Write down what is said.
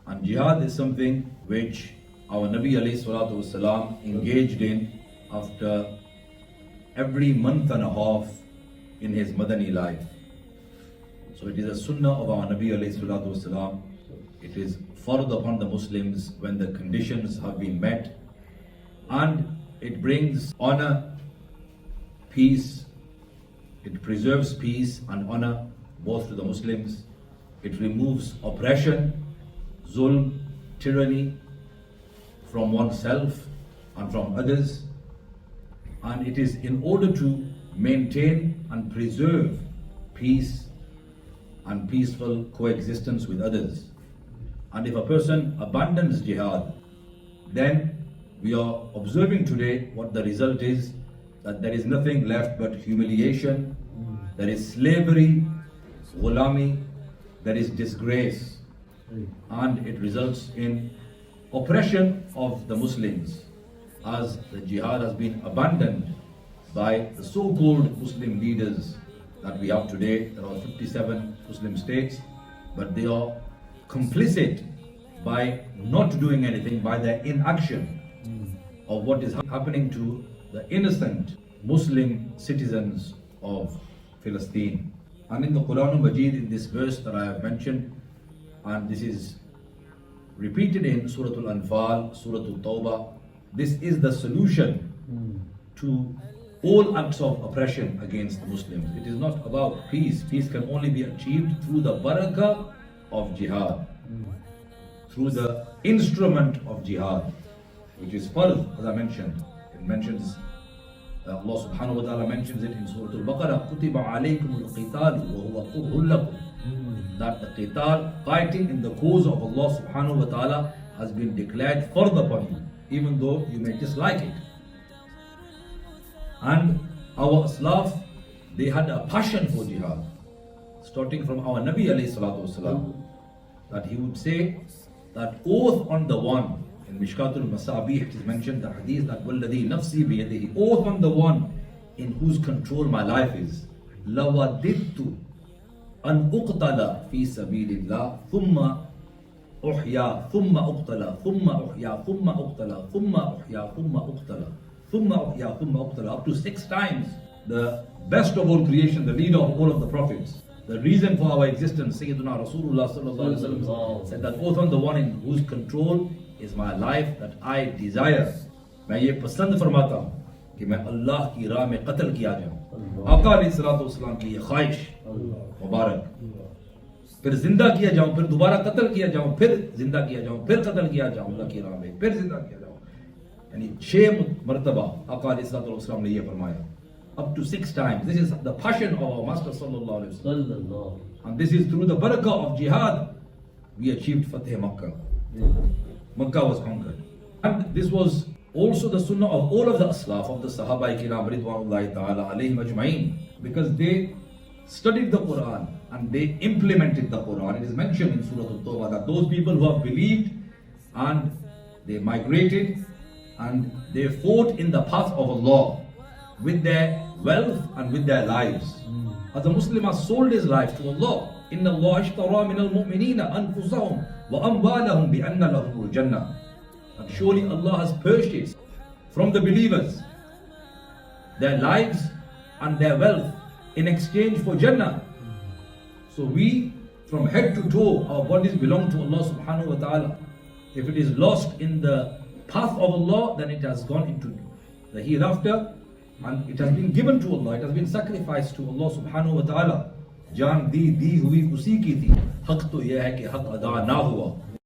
And jihad is something which our Nabi alayhi salatu wasalam engaged in after every month and a half in his Madani life. So it is a sunnah of our Nabi alayhi salatu wasalam. It is fard upon the Muslims when the conditions have been met, and it brings honor, peace, it preserves peace and honor both to the Muslims. It removes oppression, zulm, tyranny from oneself and from others, and it is in order to maintain and preserve peace and peaceful coexistence with others. And if a person abandons jihad, then we are observing today what the result is, that there is nothing left but humiliation, there is slavery, ghulami, there is disgrace, and it results in oppression of the Muslims, as the jihad has been abandoned by the so-called Muslim leaders that we have today. There are 57 Muslim states, but they are complicit by not doing anything, by their inaction of what is happening to the innocent Muslim citizens of Palestine. And in the Quran al-Majid, in this verse that I have mentioned, and this is repeated in Surah Al-Anfal, Surah Al-Tawbah, this is the solution to all acts of oppression against the Muslims. It is not about peace. Peace can only be achieved through the barakah of jihad, through the instrument of jihad, which is fard, as I mentioned. It mentions, Allah subhanahu wa ta'ala mentions it in Surah Al-Baqarah, كُتِبَ عَلَيْكُمُ الْقِتَالُ وَهُوَ كُرْهٌ لَكُمْ, that the qital, fighting in the cause of Allah subhanahu wa ta'ala, has been declared fard upon you, even though you may dislike it. And our Aslaf, they had a passion for jihad, starting from our Nabi alayhi salatu wasalam, that he would say that oath on the one, in Mishkatul Masabih it is mentioned, the hadith, that وَالَّذِي نَفْسِي بِيَدِهِ, oath on the one in whose control my life is, لَوَدِدْتُ أَنْ أُقْتَلَ فِي سَبِيلِ اللَّهِ ثُمَّ أُحْيَا ثُمَّ أُقْتَلَ ثُمَّ أُحْيَا ثُمَّ أُقْتَلَ ثُمَّ أُحْيَا ثُمَّ أُقْتَلَ ثُمَّ أُحْيَا ثُمَّ أُقْتَلَ, up to 6 times. The best of all creation, the leader of all of the prophets, the reason for our existence, Sayyiduna Rasulullah sallallahu alaihi wasallam said that oath on the one in whose control is my life that I desire. मैं ये पसंद फरमाता हूँ कि मैं अल्लाह की राह में कत्ल किया जाऊँ. आका अलैहिस्सलाम की ये ख्वाहिश मुबारक, फिर जिंदा किया जाऊँ, फिर दोबारा कत्ल किया जाऊँ, फिर जिंदा किया जाऊँ, फिर कत्ल किया जाऊँ अल्लाह की राह में, फिर जिंदा किया जाऊँ. यानी 6 मरतबा आका अलैहिस्सलाम ने ये फरमाया, up to 6 times. This is the passion of our Master sallallahu alaihi wasallam, and this is through the barakah of jihad we achieved Fateh Makkah. Makkah was conquered. And this was also the sunnah of all of the Aslaf, of the Sahaba Kiram Ridwanullahi Ta'ala alayhim ajma'in, because they studied the Quran and they implemented the Quran. It is mentioned in Surah Al-Tawbah that those people who have believed and they migrated and they fought in the path of Allah with their wealth and with their lives. As a Muslim has sold his life to Allah. إِنَّ اللَّهَ اشْتَرَى مِنَ الْمُؤْمِنِينَ أَنفُسَهُمْ وَأَمْوَالَهُمْ بِأَنَّ لَهُمُ الْجَنَّةِ. And surely Allah has purchased from the believers their lives and their wealth in exchange for Jannah. So we, from head to toe, our bodies belong to Allah subhanahu wa ta'ala. If it is lost in the path of Allah, then it has gone into the hereafter, and it has been given to Allah, it has been sacrificed to Allah subhanahu wa ta'ala. जान दी हुई उसी की थी, हक तो यह है कि हक अदा ना हुआ.